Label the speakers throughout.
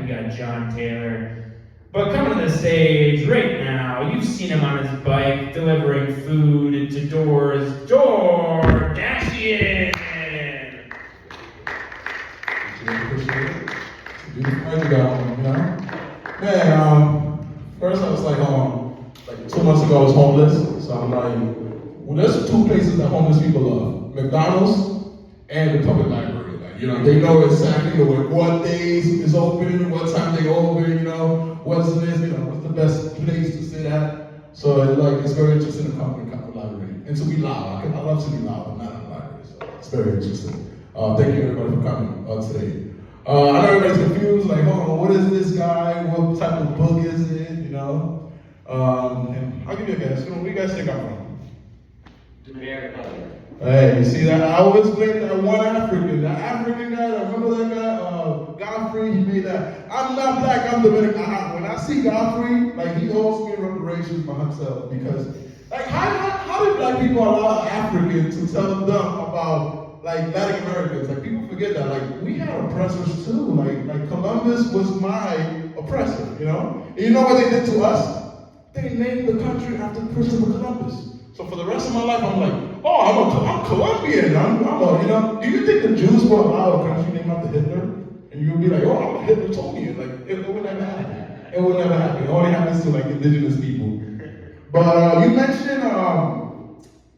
Speaker 1: we got John Taylor. But coming to the stage right now, you've seen him on his bike delivering food to doors. DoorDashian!
Speaker 2: Appreciate it. Beautiful you got, you know? Man, first I was like 2 months ago I was homeless, so I'm like, well, there's two places that homeless people love: McDonald's and the public library. Like, you know, they know exactly what days is open, what time they open, you know, what's this, you know, what's the best place to sit at. So it's very interesting to come to the library and to be loud. I love to be loud, but not in the library. So it's very interesting. Thank you everybody for coming today. I know everybody's confused, like, hold on, what is this guy? What type of book is it? You know? And I'll give you a guess. Where do you guys think I'm from? Hey, you see that? I always blame that one African. That African guy, remember that guy? Godfrey, he made that. I'm not black, I'm Dominican. When I see Godfrey, like, he owes me reparations for himself. Because, like, how did black people allow Africans to tell them about, like, Latin Americans? Like, people forget that. Like, we had oppressors too. Like Columbus was my oppressor, you know? And you know what they did to us? They named the country after Christopher Columbus. So for the rest of my life, I'm like, oh, I'm Colombian. I'm you know? Do you think the Jews will allow a country named after Hitler? And you would be like, oh, I'm a Hitlertonian. Like, it would never happen. It would never happen. It only happens to, like, indigenous people. But you mentioned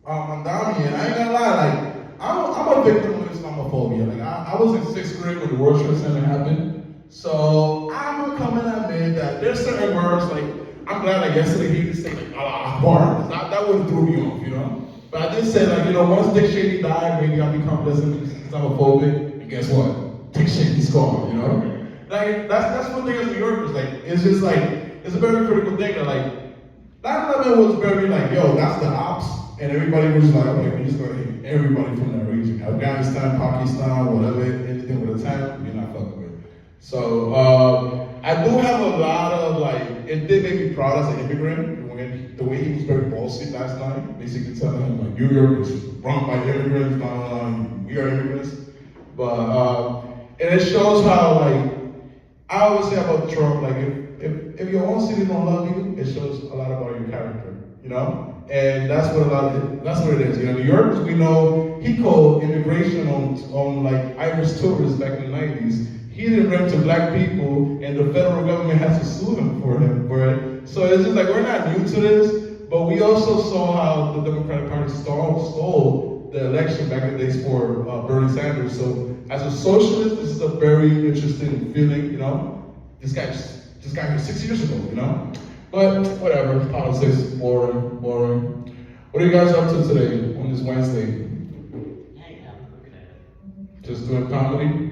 Speaker 2: Mandami, and I ain't gonna lie, like, I'm a victim of Islamophobia. Like, I was in 6th grade when the World Trade Center happened. So I'm gonna come and admit that there's certain words, like, I'm glad, like, yesterday he didn't say, like, Allah Akbar, because that would have threw me off, you know? But I did say, like, you know, once Dick Cheney died, maybe I'll become less Islamophobic, and guess what? Dick Cheney's gone, you know? Like, that's one thing as New Yorkers, like, it's just like, it's a very critical thing that, like, 9/11 was very, like, yo, that's the ops, and everybody was like, okay, we're just gonna hit everybody from that region. Afghanistan, Pakistan, whatever, anything with a tank, you're not fucking with. So, I do have a lot of, like, it did make me proud as an immigrant, the way he was very bossy last night, basically telling him, like, New York is run by immigrants, we are immigrants. But, and it shows how, like, I always say about Trump, like, if your own city don't love you, it shows a lot about your character, you know? And that's what it is. You know, New Yorkers, we know, he called immigration on like Irish tourists back in the 90s. He didn't rent to black people, and the federal government has to sue him for it. So it's just like, we're not new to this, but we also saw how the Democratic Party stole the election back in the days for Bernie Sanders. So as a socialist, this is a very interesting feeling, you know? This guy was 6 years ago, you know? But whatever, politics, boring. What are you guys up to today on this Wednesday? Just doing comedy?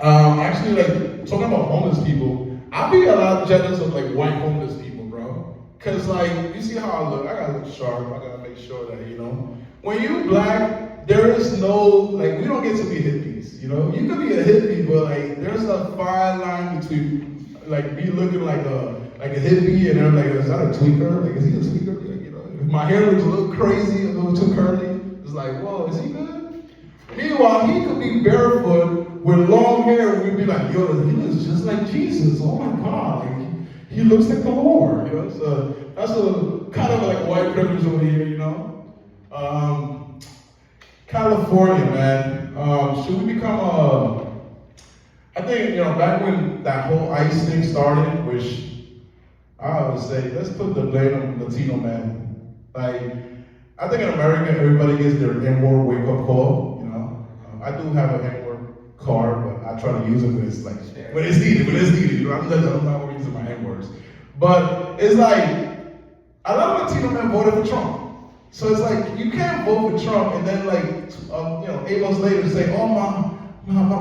Speaker 2: Actually, like, talking about homeless people, I be a lot jealous of, like, white homeless people, bro. Cause, like, you see how I look, I gotta look sharp, I gotta make sure that, you know, when you black, there is no, like, we don't get to be hippies, you know? You could be a hippie, but, like, there's a fine line between, like, me looking like a hippie, and they're like, is that a tweaker? Like, is he a tweaker? Like, you know, if my hair looks a little crazy, a little too curly, it's like, whoa, is he good? Meanwhile, he could be barefoot with long hair, and we'd be like, yo, he looks just like Jesus. Oh my God, like, he looks like the Lord, you know? So that's a kind of like white privilege over here, you know? California, man. Should we become I think, you know, back when that whole ICE thing started, which I would say, let's put the blame on Latino men. Like, I think in America, everybody gets their N-word wake-up call, you know? I do have an N-word card, but I try to use it when it's like, when it's needed, you know? I'm not using my N-words. But it's like, a lot of Latino men voted for Trump. So it's like, you can't vote for Trump and then, like, you know, 8 months later say, oh, my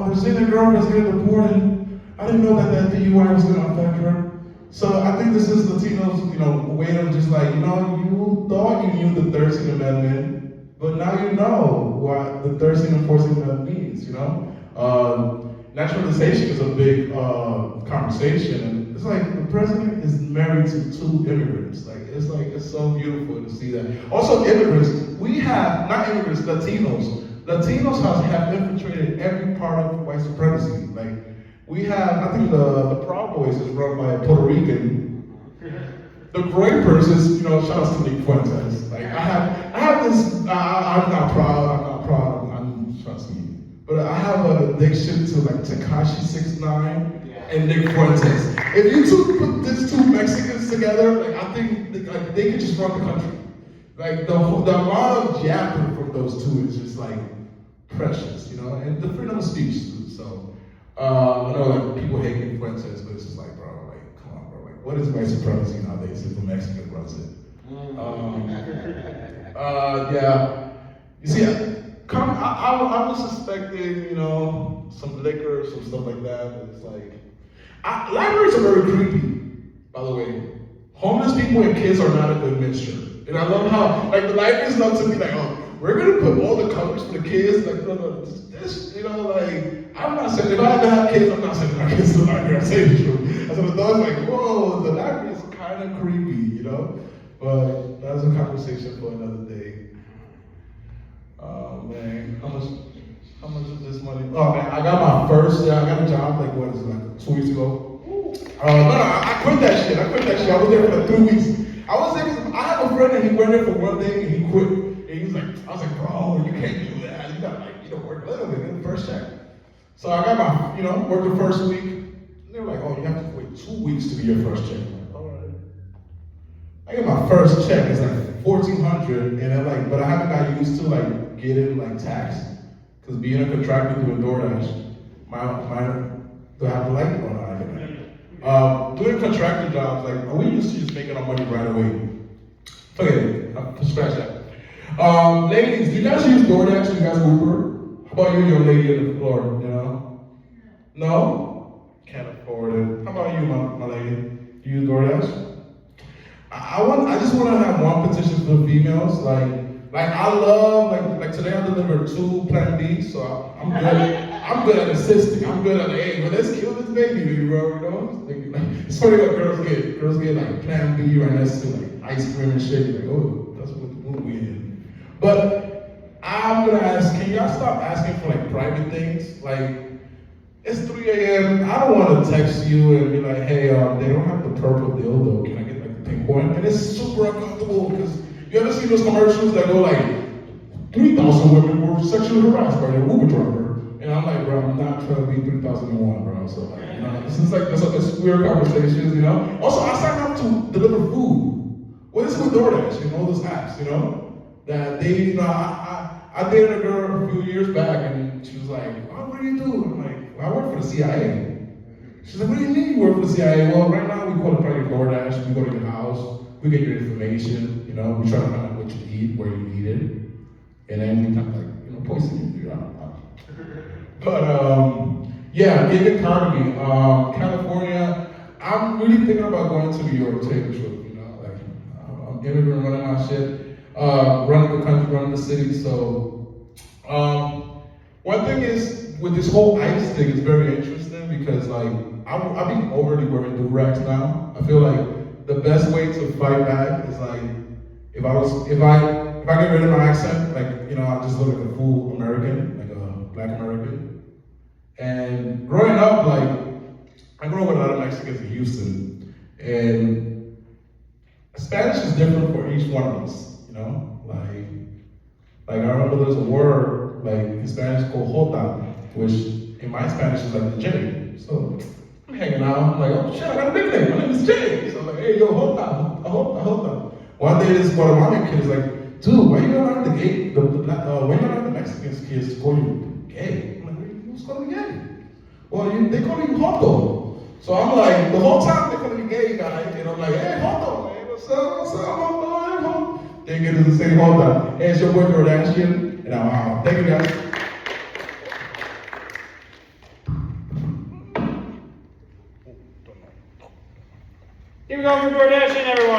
Speaker 2: Brazilian girlfriend's getting deported. I didn't know that DUI was gonna affect her. So I think this is Latinos, you know, way of just like, you know, you thought you knew the 13th Amendment, but now you know what the 13th and 14th Amendment means, you know? Naturalization is a big conversation, and it's like the president is married to 2 immigrants. It's so beautiful to see that. Also immigrants, we have, not immigrants, Latinos, Latinos have infiltrated every part of white supremacy. Like, we have, I think the Proud Boys is run by a Puerto Rican. The great person, you know, shout out to Nick Fuentes. Like, I have this, I'm not proud, I'm trust me. But I have an addiction to like Tekashi 69 and Nick Fuentes. If you two put these two Mexicans together, like, I think they could just run the country. Like, the amount of yapping from those two is just like precious, you know, and the freedom of speech too. So, I know like people hate Nick Fuentes, but it's just like, bro, like, come on, bro, like, what is white supremacy nowadays if the Mexican runs it? Yeah. You see, I was suspecting, you know, some liquor, some stuff like that, but it's like, libraries are very creepy, by the way. Homeless people and kids are not a good mixture. And I love how, like, the libraries love to be like, oh, we're gonna put all the colors for the kids, like, no, this, you know, like, I'm not saying, if I had to have kids, I'm not sending my kids to the library, I'm saying the truth. As an adult, like, whoa, the library is kind of creepy, you know? But that's a conversation for another day. Oh man, how much is this money? Oh man, I got a job like, what is it, like 2 weeks ago? No, I quit that shit. I was there for like 3 weeks. I was there because I have a friend and he went there for one day and he quit. And he was like, I was like, bro, you can't do that. You gotta like, you know, work a little bit, get the first check. So I got my, you know, worked the first week. And they were like, oh, you have to wait 2 weeks to get your first check. I'm like, all right. I get my first check, it's like $1,400, and I'm like, but I haven't got used to like getting like tax, because being a contractor doing DoorDash, do I have to like it or not? Doing contractor jobs, like, we used to just making our money right away. Forget it, scratch that. Ladies, do you guys use DoorDash? Do you guys Uber? How about you, young lady on the floor, you know? No? Can't afford it. How about you, my lady? Do you use DoorDash? I just want to have one petition for females. Like I love like today I delivered 2 Plan B, so I'm good. I'm good at assisting. I'm good at hey, well, let's kill this baby, bro. You know, like, it's funny what girls get. Girls get like Plan B right next to like ice cream and shit. You're like, oh, that's what the mood we in. But I'm gonna ask, can y'all stop asking for like private things? Like, it's 3 a.m. I don't want to text you and be like, hey, they don't have the purple dildo. Can I get like the pink one? And it's super uncomfortable because you ever see those commercials that go like 3,000 women were sexually harassed by their Uber driver? And I'm like, bro, I'm not trying to be 3,001, bro. So like, you know, this is like this weird conversations, you know. Also, I signed up to deliver food. What is with DoorDash and all those apps, you know? That they, you know, I dated a girl a few years back and she was like, oh, what do you do? I'm like, well, I work for the CIA. She's like, what do you mean you work for the CIA? Well, right now we call it probably DoorDash. We go to your house, we get your information, you know, we try to find out what you eat, where you eat it, and then we kind of like, you know, poison you. But yeah, gig economy. California, I'm really thinking about going to New York to take a trip, you know, like I'm immigrant running my shit, running the country, running the city. So one thing is with this whole ICE thing, it's very interesting because like I've been overly wearing do-rags now. I feel like the best way to fight back is like if I get rid of my accent, like, you know, I just look like a full American, like a Black American. And growing up, like, I grew up with a lot of Mexicans in Houston, and Spanish is different for each one of us, you know? Like I remember there's a word, like, in Spanish called jota, which in my Spanish is like the J. So I'm hanging out, I'm like, oh shit, I got a nickname, my name is J. So I'm like, hey, yo, jota. One day this Guatemalan kid is like, dude, why you allowing the gay, why you allowing the Mexican kids to call you gay? I'm like, who's calling me gay? Well, they call you Joto. So I'm like, the whole time they call me gay guy, and I'm like, hey, Joto, man, what's up, Joto? They get to the same Joto. Hey, it's your boy DoorDashian, and I'm out. Thank you, guys.
Speaker 1: Here we go for DoorDashian, everyone.